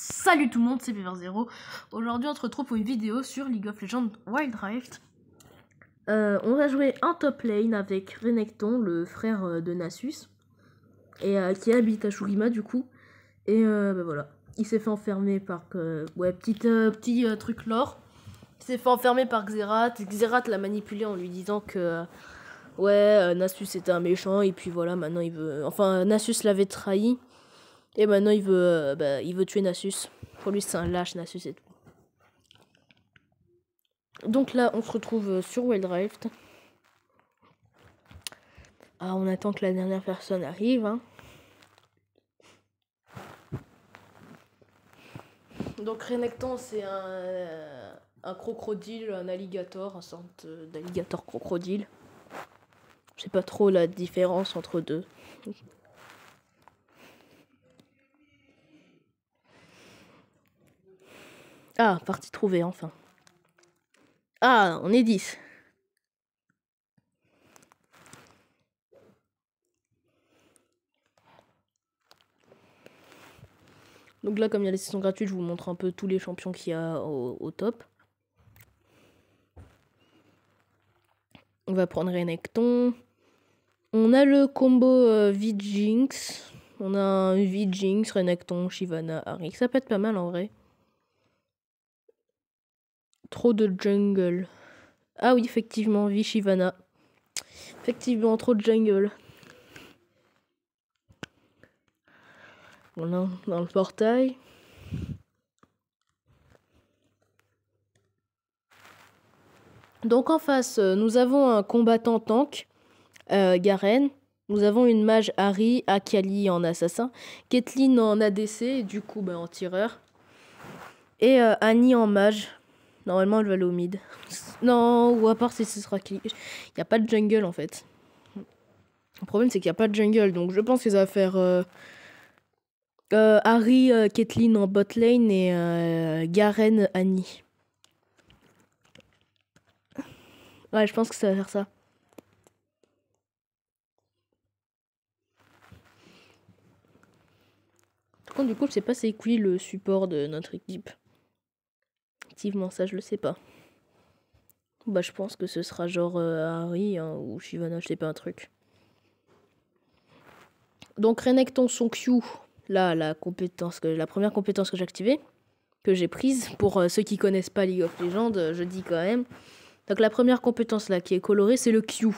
Salut tout le monde, c'est Beaver0. Aujourd'hui on se retrouve pour une vidéo sur League of Legends Wild Rift. On va jouer un top lane avec Renekton, le frère de Nasus, et qui habite à Shurima du coup. Et voilà, il s'est fait enfermer par petit truc lore. Il s'est fait enfermer par Xerath. Xerath l'a manipulé en lui disant que Nasus était un méchant, et puis voilà, maintenant il veut. Enfin, Nasus l'avait trahi. Et maintenant il veut tuer Nasus. Pour lui c'est un lâche, Nasus et tout. Donc là on se retrouve sur Wild Rift. Ah, on attend que la dernière personne arrive. Hein. Donc Renekton c'est un crocodile, un alligator, un sorte d'alligator crocodile. Je sais pas trop la différence entre deux. Ah, partie trouvée enfin. Ah, on est 10. Donc là, comme il y a les sessions gratuites, je vous montre un peu tous les champions qu'il y a au top. On va prendre Renekton. On a le combo V-Jinx. On a un V-Jinx, Renekton, Shyvana, Ahri. Ça peut être pas mal en vrai. Trop de jungle. Ah oui, effectivement, V-Shyvana. Effectivement, trop de jungle. Voilà, dans le portail. Donc en face, nous avons un combattant tank, Garen. Nous avons une mage Ahri, Akali en assassin, Caitlyn en ADC, et du coup en tireur. Et Annie en mage. Normalement, elle va aller au mid. Non, ou à part si ce sera clic. Il n'y a pas de jungle en fait. Le problème, c'est qu'il n'y a pas de jungle. Donc je pense que ça va faire Ahri, Caitlyn en bot lane et Garen, Annie. Ouais, je pense que ça va faire ça. Par contre, du coup, je sais pas c'est qui le support de notre équipe. Effectivement, ça, je le sais pas. Bah, je pense que ce sera genre Ahri hein, ou Shyvana, je sais pas, un truc. Donc, Renekton son Q. Là, la première compétence que j'ai activée, que j'ai prise. Pour ceux qui connaissent pas League of Legends, je dis quand même. Donc, la première compétence là qui est colorée, c'est le Q.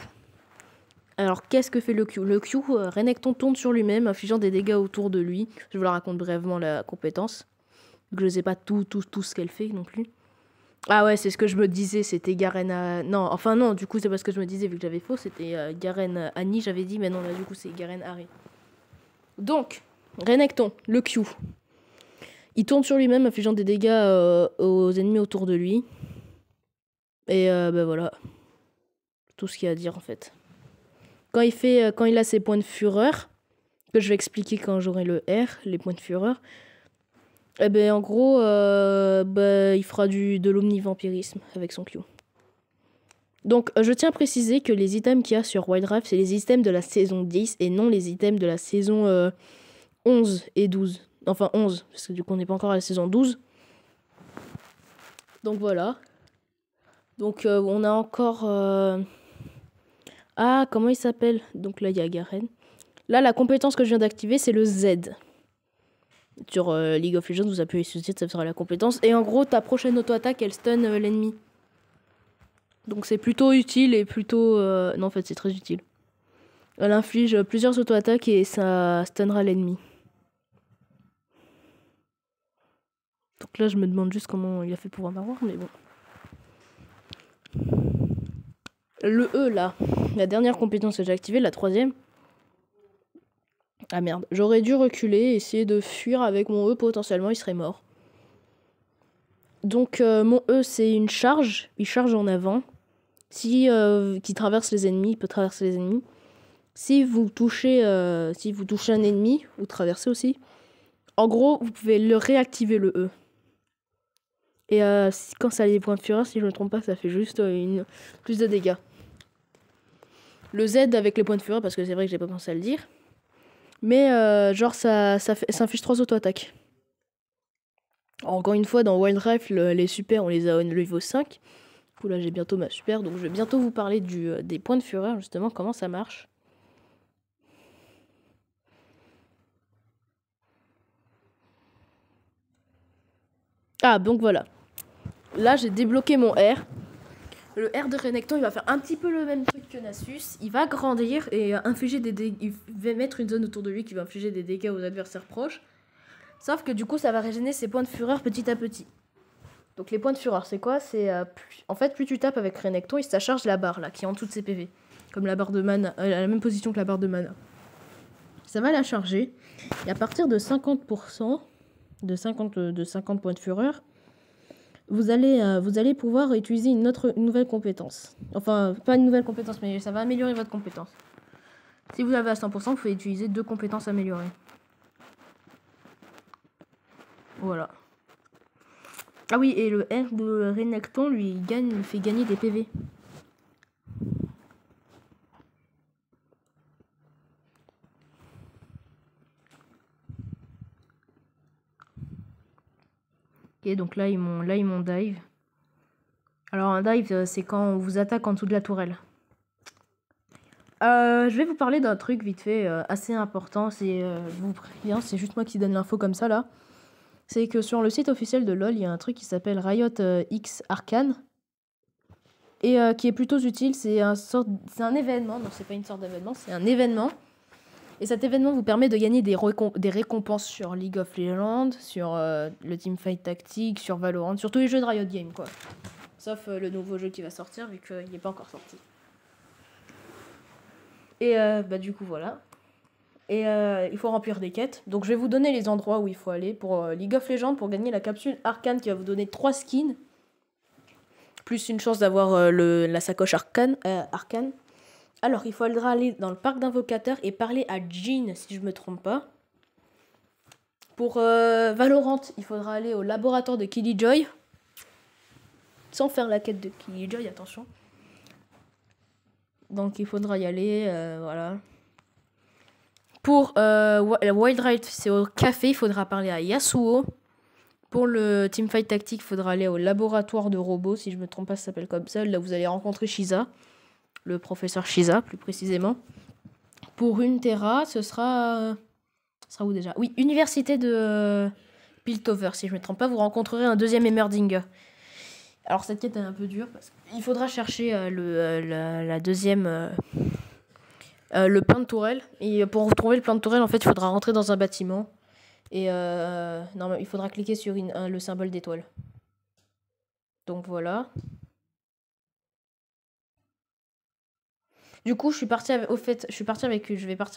Alors, qu'est-ce que fait le Q? Le Q, Renekton tourne sur lui-même, infligeant des dégâts autour de lui. Je vous la raconte brièvement la compétence. Donc, je sais pas tout ce qu'elle fait non plus. Ah ouais, c'est ce que je me disais, c'était Garen à... Non, enfin non, du coup, c'est pas ce que je me disais vu que j'avais faux, c'était Garen Annie, j'avais dit, mais non, là, du coup, c'est Garen Ahri. Donc, Renekton, le Q. Il tourne sur lui-même, infligeant des dégâts aux ennemis autour de lui. Et voilà. Tout ce qu'il y a à dire, en fait. Quand il a ses points de fureur, que je vais expliquer quand j'aurai le R, les points de fureur, eh ben en gros, il fera de l'omnivampirisme avec son Q. Donc, je tiens à préciser que les items qu'il y a sur Wild Rift, c'est les items de la saison 10 et non les items de la saison 11 et 12. Enfin, 11, parce que du coup, on n'est pas encore à la saison 12. Donc, voilà. Donc, on a encore... Ah, comment il s'appelle? Donc là, il y a Garen. Là, la compétence que je viens d'activer, c'est le Z. Sur League of Legends, vous appuyez sur Z, ça sera la compétence. Et en gros, ta prochaine auto-attaque, elle stun l'ennemi. Donc c'est plutôt utile et plutôt... Non, en fait, c'est très utile. Elle inflige plusieurs auto-attaques et ça stunnera l'ennemi. Donc là, je me demande juste comment il a fait pour en avoir, mais bon. Le E, là. La dernière compétence que j'ai activée, la troisième. Ah merde. J'aurais dû reculer et essayer de fuir avec mon E. Potentiellement, il serait mort. Donc, mon E, c'est une charge. Il charge en avant. Qui traverse les ennemis, il peut traverser les ennemis. Si vous touchez un ennemi, vous traversez aussi. En gros, vous pouvez le réactiver le E. Et quand ça a les points de fureur, si je ne me trompe pas, ça fait juste plus de dégâts. Le Z avec les points de fureur, parce que c'est vrai que j'ai pas pensé à le dire. Mais genre, ça inflige 3 auto-attaques. Encore une fois, dans Wild Rift, les super, on les a au niveau 5. Du coup, là, j'ai bientôt ma super. Donc, je vais bientôt vous parler des points de fureur, justement, comment ça marche. Ah, donc voilà. Là, j'ai débloqué mon R. Le R de Renekton, il va faire un petit peu le même truc que Nasus. Il va grandir et infliger des dégâts. Il va mettre une zone autour de lui qui va infliger des dégâts aux adversaires proches. Sauf que du coup, ça va régénérer ses points de fureur petit à petit. Donc les points de fureur, c'est quoi? C'est en fait, plus tu tapes avec Renekton, il se charge la barre là, qui est en dessous de ses PV. Comme la barre de mana, à la même position que la barre de mana. Ça va la charger. Et à partir de 50%, de 50 points de fureur, vous allez pouvoir utiliser une nouvelle compétence. Enfin, pas une nouvelle compétence, mais ça va améliorer votre compétence. Si vous avez à 100%, vous pouvez utiliser 2 compétences améliorées. Voilà. Ah oui, et le R de Renekton, lui fait gagner des PV. Ok, donc là ils m'ont dive. Alors un dive, c'est quand on vous attaque en dessous de la tourelle. Je vais vous parler d'un truc vite fait, assez important. C'est, je vous préviens, c'est juste moi qui donne l'info comme ça là. C'est que sur le site officiel de LoL, il y a un truc qui s'appelle Riot X Arcane. Et qui est plutôt utile, c'est un événement. Non, c'est pas une sorte d'événement, c'est un événement. Et cet événement vous permet de gagner des récompenses sur League of Legends, sur le Teamfight Tactique, sur Valorant, sur tous les jeux de Riot Games, quoi. Sauf le nouveau jeu qui va sortir, vu qu'il n'est pas encore sorti. Et du coup, voilà. Et il faut remplir des quêtes. Donc je vais vous donner les endroits où il faut aller pour League of Legends, pour gagner la capsule Arcane qui va vous donner 3 skins. Plus une chance d'avoir la sacoche Arcane. Alors, il faudra aller dans le parc d'invocateurs et parler à Jean, si je me trompe pas. Pour Valorant, il faudra aller au laboratoire de Killjoy. Sans faire la quête de Killjoy, attention. Donc, il faudra y aller, voilà. Pour Wild Rift, c'est au café, il faudra parler à Yasuo. Pour le Teamfight Tactique, il faudra aller au laboratoire de robots, si je me trompe pas, ça s'appelle comme ça. Là, vous allez rencontrer Shiza. Le professeur Shiza, plus précisément. Pour une Terra, ce sera où déjà? Oui, université de Piltover, si je ne me trompe pas, vous rencontrerez un deuxième Heimerdinger. Alors cette quête est un peu dure, parce qu'il faudra chercher la deuxième... le plein de tourelle. Et pour retrouver le plein de tourelle, en fait, il faudra rentrer dans un bâtiment. Et non, il faudra cliquer sur le symbole d'étoile. Donc voilà. Du coup, je vais partir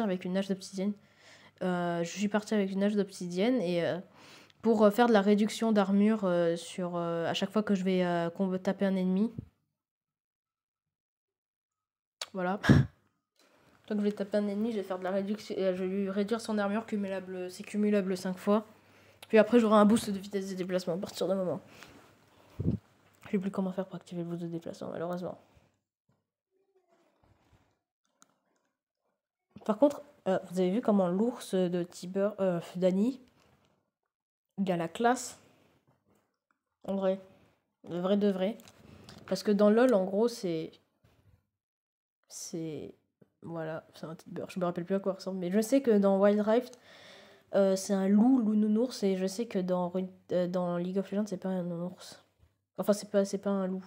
avec une hache d'obsidienne. Je suis partie avec une hache d'obsidienne et pour faire de la réduction d'armure à chaque fois que je vais taper un ennemi. Voilà. Donc je vais taper un ennemi, je vais faire de la réduction, je vais lui réduire son armure cumulable, c'est cumulable 5 fois. Puis après j'aurai un boost de vitesse de déplacement à partir d'un moment. Je sais plus comment faire pour activer le boost de déplacement malheureusement. Par contre, vous avez vu comment l'ours de Tiber, Dany, il a la classe. En vrai. De vrai. Parce que dans LoL, en gros, c'est... Voilà, c'est un Tiber. Je me rappelle plus à quoi il ressemble. Mais je sais que dans Wild Rift, c'est un loup nounours. Et je sais que dans League of Legends, c'est pas un nounours. Enfin, c'est pas un loup.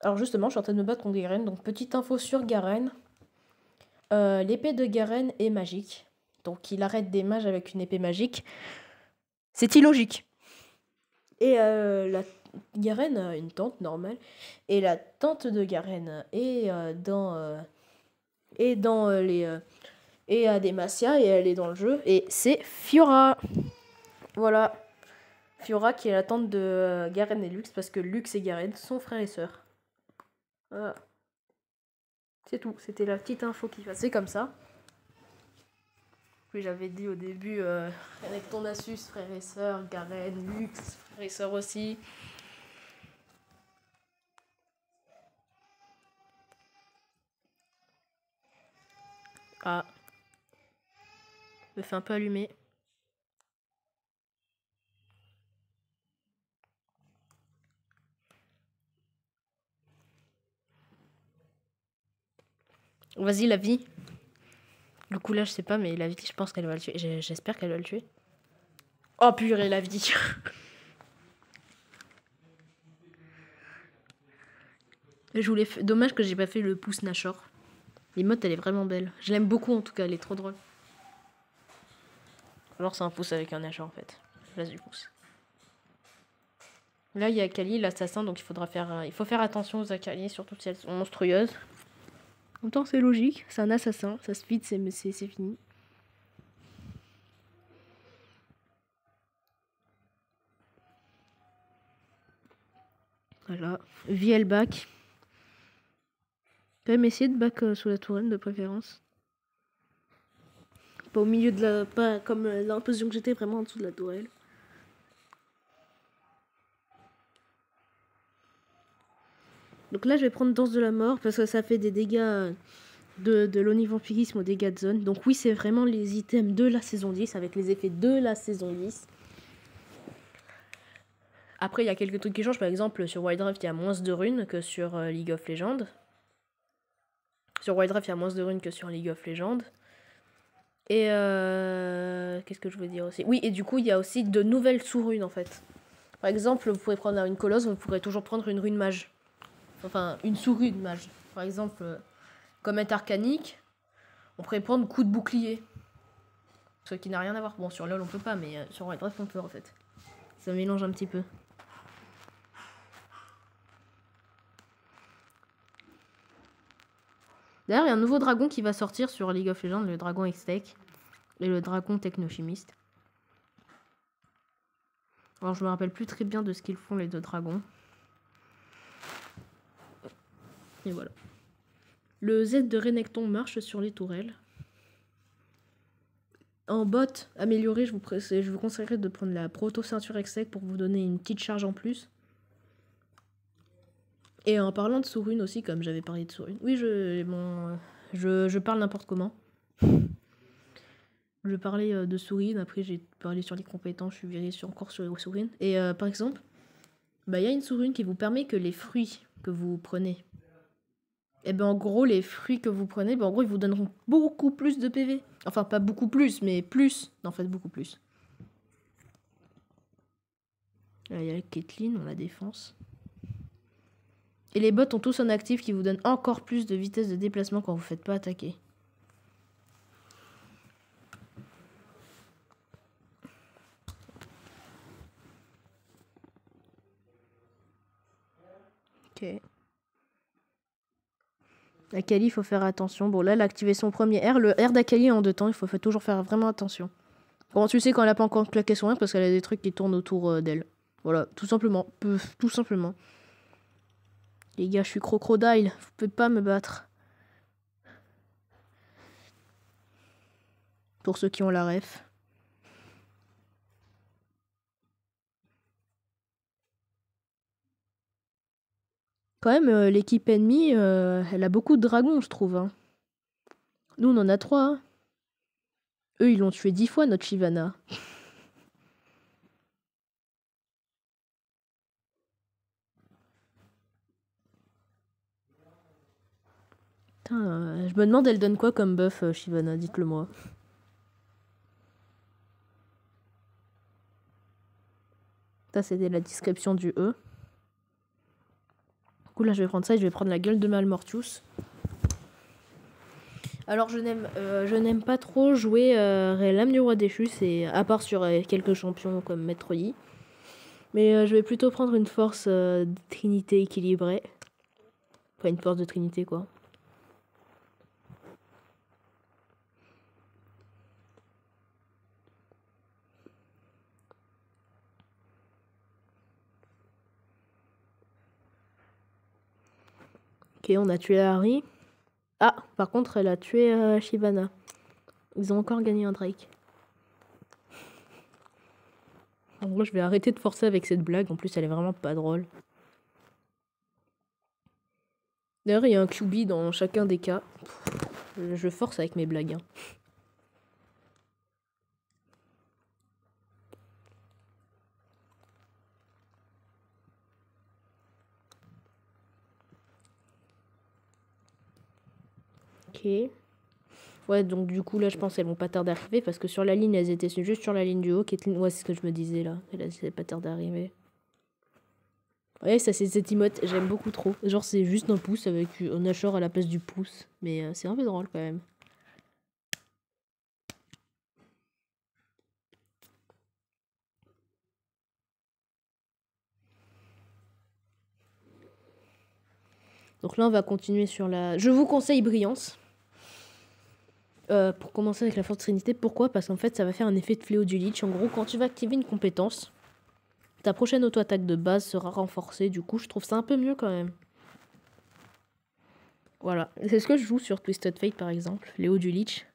Alors justement, je suis en train de me battre contre Garen. Donc, petite info sur Garen. L'épée de Garen est magique. Donc, il arrête des mages avec une épée magique. C'est illogique. Et Garen a une tante normale. Et la tante de Garen est et à Demacia et elle est dans le jeu. Et c'est Fiora. Voilà. Fiora qui est la tante de Garen et Lux parce que Lux et Garen sont frères et sœurs. Voilà. C'est tout. C'était la petite info qui passait comme ça. Puis j'avais dit au début avec ton Asus, frère et sœur, Garen, Lux, frère et sœur aussi. Ah. Me fait un peu allumer. Vas-y, la vie. Du coup, là, je sais pas, mais la vie, je pense qu'elle va le tuer. J'espère qu'elle va le tuer. Oh, purée, la vie. Dommage que j'ai pas fait le pouce Nashor. L'emote, elle est vraiment belle. Je l'aime beaucoup, en tout cas, elle est trop drôle. Alors, c'est un pouce avec un Nashor, en fait. Place du pouce. Là, il y a Kali, l'assassin, donc il faut faire attention aux Akali, surtout si elles sont monstrueuses. En même temps, c'est logique, c'est un assassin, ça se vide, c'est fini. Voilà, vie elle back. Quand même essayer de back sous la tourelle de préférence. Pas au milieu de la... Pas comme l'impression que j'étais vraiment en dessous de la tourelle. Donc là, je vais prendre Danse de la mort parce que ça fait des dégâts de l'onivampirisme aux dégâts de zone. Donc oui, c'est vraiment les items de la saison 10 avec les effets de la saison 10. Après, il y a quelques trucs qui changent. Par exemple, sur Wild Rift, il y a moins de runes que sur League of Legends. Sur Wild Rift, il y a moins de runes que sur League of Legends. Et qu'est-ce que je veux dire aussi? Oui, et du coup, il y a aussi de nouvelles sous-runes en fait. Par exemple, vous pouvez prendre une colosse, vous pourrez toujours prendre une rune mage. Enfin, une sous-rune mage. Par exemple, comète arcanique, on pourrait prendre coup de bouclier. Ce qui n'a rien à voir. Bon, sur LoL, on peut pas, mais sur Wild Rift, on peut en fait. Ça mélange un petit peu. D'ailleurs, il y a un nouveau dragon qui va sortir sur League of Legends, le dragon X-Tech et le dragon technochimiste. Alors, je me rappelle plus très bien de ce qu'ils font, les deux dragons. Et voilà. Le Z de Renekton marche sur les tourelles. En bot amélioré, je vous conseillerais de prendre la proto ceinture X-Tech pour vous donner une petite charge en plus. Et en parlant de sous-rune aussi, comme j'avais parlé de sous-rune. Oui, je parle n'importe comment. Je parlais de sous-rune, après j'ai parlé sur les compétences, je suis virée encore sur les sous-runes. Et par exemple, il y a une sous-rune qui vous permet que les fruits que vous prenez, et ben en gros, les fruits que vous prenez, en gros, ils vous donneront beaucoup plus de PV. Enfin, pas beaucoup plus, mais plus. En fait, beaucoup plus. Là, il y a Caitlyn, on la défense. Et les bots ont tous un actif qui vous donne encore plus de vitesse de déplacement quand vous ne faites pas attaquer. Ok. Akali, il faut faire attention. Bon, là, elle a activé son premier R. Le R d'Akali en 2 temps, il faut toujours faire vraiment attention. Bon, tu sais quand elle n'a pas encore claqué son R parce qu'elle a des trucs qui tournent autour d'elle. Voilà, tout simplement. Tout simplement. Les gars, je suis crocodile. Vous pouvez pas me battre. Pour ceux qui ont la ref. Quand même, l'équipe ennemie, elle a beaucoup de dragons, je trouve. Hein. Nous, on en a 3. Hein. Eux, ils l'ont tué 10 fois, notre Shyvana. Putain, je me demande, elle donne quoi comme buff, Shyvana, dites-le moi. Ça, c'était la description du E. Du coup, là, je vais prendre ça et je vais prendre la gueule de Malmortius. Alors, je n'aime pas trop jouer l'âme du roi déchu, à part sur quelques champions comme Maître Yi. Mais je vais plutôt prendre une force de trinité équilibrée. Enfin, une force de trinité, quoi. Ok, on a tué Harry. Ah, par contre, elle a tué Shyvana. Ils ont encore gagné un Drake. En gros, je vais arrêter de forcer avec cette blague. En plus, elle est vraiment pas drôle. D'ailleurs, il y a un QB dans chacun des cas. Je force avec mes blagues. Hein. Ok. Ouais, donc du coup, là, je pense qu'elles vont pas tarder à arriver parce que sur la ligne, elles étaient juste sur la ligne du haut. Caitlyn, ouais, c'est ce que je me disais là. Elles n'allaient pas tarder à arriver. Ouais, ça, c'est cette emote, j'aime beaucoup trop. Genre, c'est juste un pouce avec un Nashor à la place du pouce. Mais c'est un peu drôle quand même. Donc là, on va continuer sur la... Je vous conseille Brillance. Pour commencer avec la Force Trinité. Pourquoi? Parce qu'en fait, ça va faire un effet de fléau du Lich. En gros, quand tu vas activer une compétence, ta prochaine auto-attaque de base sera renforcée. Du coup, je trouve ça un peu mieux quand même. Voilà. C'est ce que je joue sur Twisted Fate, par exemple. Léo du Lich.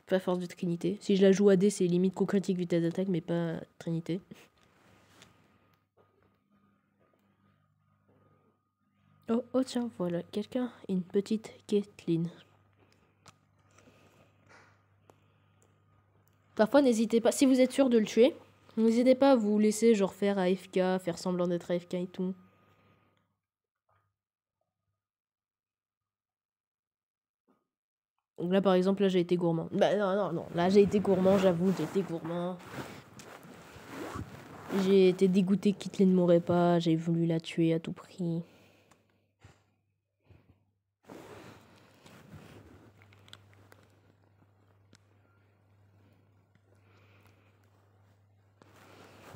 Pas Force de Trinité. Si je la joue AD, c'est limite coup critique, vitesse d'attaque, mais pas Trinité. Oh, oh tiens, voilà, quelqu'un, une petite Caitlyn. Parfois, n'hésitez pas, si vous êtes sûr de le tuer, n'hésitez pas à vous laisser genre faire AFK, faire semblant d'être AFK et tout. Donc là, par exemple, là, j'ai été gourmand. Bah non, là, j'ai été gourmand, j'avoue, j'ai été gourmand. J'ai été dégoûté que Caitlyn ne m'aurait pas, j'ai voulu la tuer à tout prix.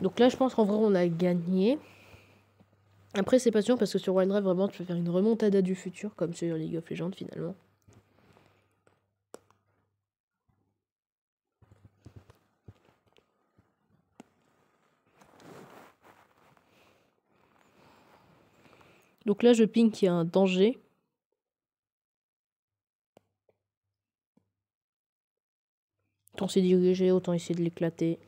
Donc là, je pense qu'en vrai, on a gagné. Après, c'est pas sûr parce que sur Wild Rift, vraiment, tu peux faire une remontada du futur, comme sur League of Legends, finalement. Donc là, je ping qu'il y a un danger. Autant s'est dirigé, autant essayer de l'éclater.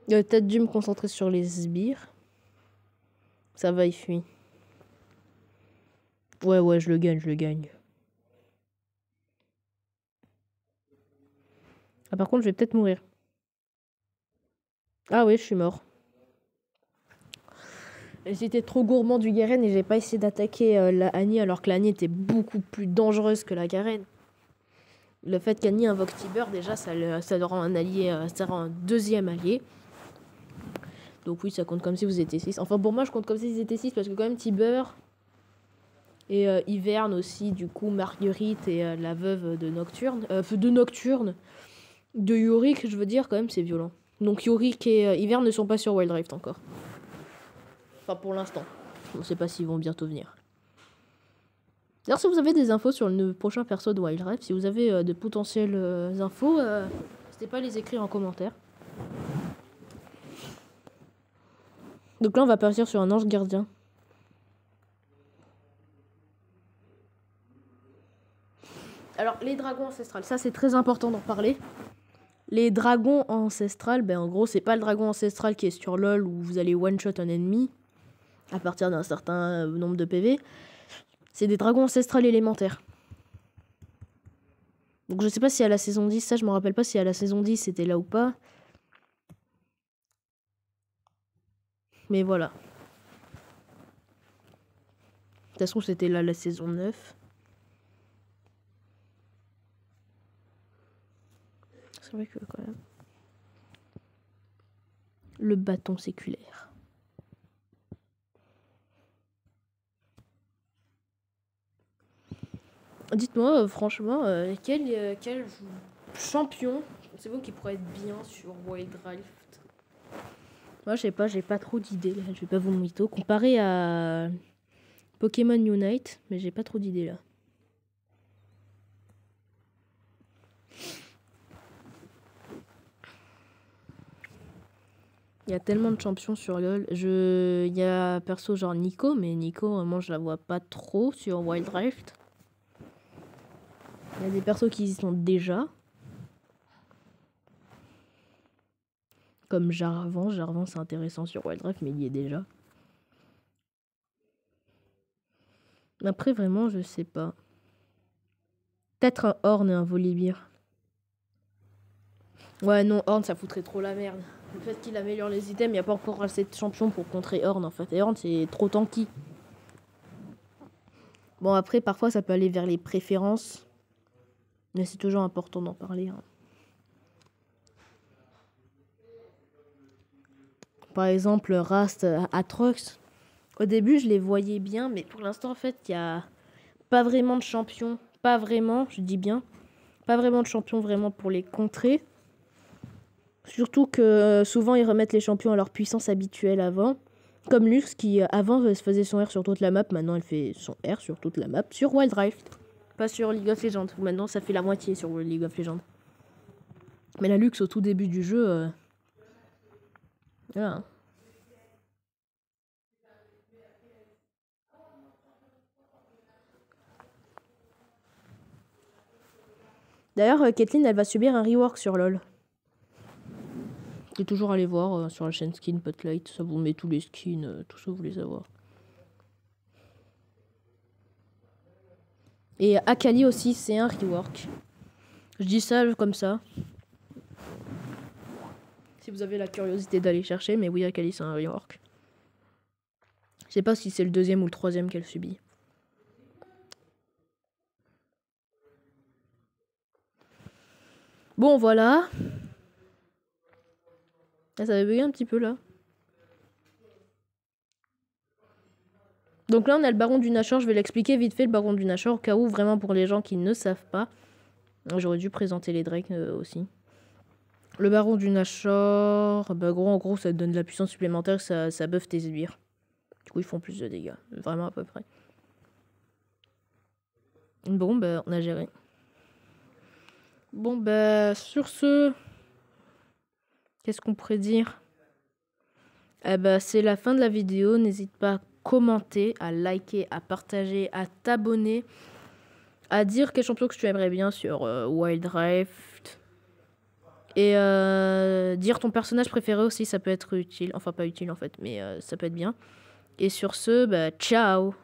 Il aurait peut-être dû me concentrer sur les sbires. Ça va, il fuit. Ouais, je le gagne. Ah, par contre, je vais peut-être mourir. Ah oui, je suis mort. J'étais trop gourmand du Garen et j'ai pas essayé d'attaquer la Annie alors que la Annie était beaucoup plus dangereuse que la Garen. Le fait qu'Annie invoque Tiber, déjà, ça le rend un allié, ça rend un deuxième allié. Donc oui, ça compte comme si vous étiez 6. Enfin, pour moi, je compte comme si vous étiez 6 parce que quand même, Tiber et Hiverne aussi, du coup, Marguerite et la veuve de Nocturne. De Yorick, je veux dire, quand même, c'est violent. Donc Yorick et Hiverne ne sont pas sur Wild Rift encore. Enfin, pour l'instant. On ne sait pas s'ils vont bientôt venir. D'ailleurs, si vous avez des infos sur le prochain perso de Wild Rift, si vous avez de potentielles infos, n'hésitez pas à les écrire en commentaire. Donc là, on va partir sur un ange gardien. Alors, les dragons ancestrales, ça c'est très important d'en parler. Les dragons ancestrales, ben en gros, c'est pas le dragon ancestral qui est sur LoL où vous allez one-shot un ennemi à partir d'un certain nombre de PV. C'est des dragons ancestrales élémentaires. Donc je sais pas si à la saison 10, ça je me rappelle pas si à la saison 10 c'était là ou pas. Mais voilà. De toute façon, c'était là la saison 9. C'est vrai que quand même. Le bâton séculaire. Dites-moi, franchement, quel champion pensez-vous qui pourrait être bien sur Wild Rift? Moi, je sais pas, j'ai pas trop d'idées là. Je vais pas vous mytho. Comparé à Pokémon Unite, mais j'ai pas trop d'idées là. Il y a tellement de champions sur LoL. Il y a perso genre Nico, mais Nico, moi je la vois pas trop sur Wild Rift. Il y a des persos qui y sont déjà. Comme Jarvan. Jarvan c'est intéressant sur Wild Rift, mais il y est déjà. Après vraiment, je sais pas. Peut-être un Horn et un Volibear. Ouais, non, Horn, ça foutrait trop la merde. Le fait qu'il améliore les items, il n'y a pas encore assez de champions pour contrer Horn, en fait. Et Horn, c'est trop tanky. Bon, après, parfois, ça peut aller vers les préférences. Mais c'est toujours important d'en parler. Hein. Par exemple, Rast, Atrox. Au début, je les voyais bien, mais pour l'instant, en fait, il n'y a pas vraiment de champions. Pas vraiment, je dis bien. Pas vraiment de champions vraiment pour les contrer. Surtout que souvent, ils remettent les champions à leur puissance habituelle avant. Comme Lux, qui avant faisait son R sur toute la map, maintenant elle fait son R sur toute la map sur Wild Rift. Pas sur League of Legends. Maintenant, ça fait la moitié sur League of Legends. Mais la Lux, au tout début du jeu... Voilà. D'ailleurs, Caitlyn, elle va subir un rework sur LoL. Vous pouvez toujours aller voir sur la chaîne Skin Spotlight. Ça vous met tous les skins, tout ça, vous voulez savoir. Et Akali aussi, c'est un rework. Je dis ça comme ça. Si vous avez la curiosité d'aller chercher, mais oui, Akali, c'est un rework. Je sais pas si c'est le deuxième ou le troisième qu'elle subit. Bon, voilà. Ah, ça avait bugué un petit peu, là. Donc là, on a le baron du Nashor. Je vais l'expliquer vite fait, le baron du Nashor, au cas où, vraiment, pour les gens qui ne savent pas. J'aurais dû présenter les Drake aussi. Le baron du Nashor, bah en gros, ça te donne de la puissance supplémentaire, ça buff tes sbires. Du coup, ils font plus de dégâts. Vraiment, à peu près. Bon, bah, on a géré. Bon, bah, sur ce... Qu'est-ce qu'on pourrait dire? Eh bah, c'est la fin de la vidéo. N'hésite pas à commenter, à liker, à partager, à t'abonner, à dire quel champion que tu aimerais bien sur Wild Rift. Et dire ton personnage préféré aussi, ça peut être utile. Enfin, pas utile en fait, mais ça peut être bien. Et sur ce, bah, ciao!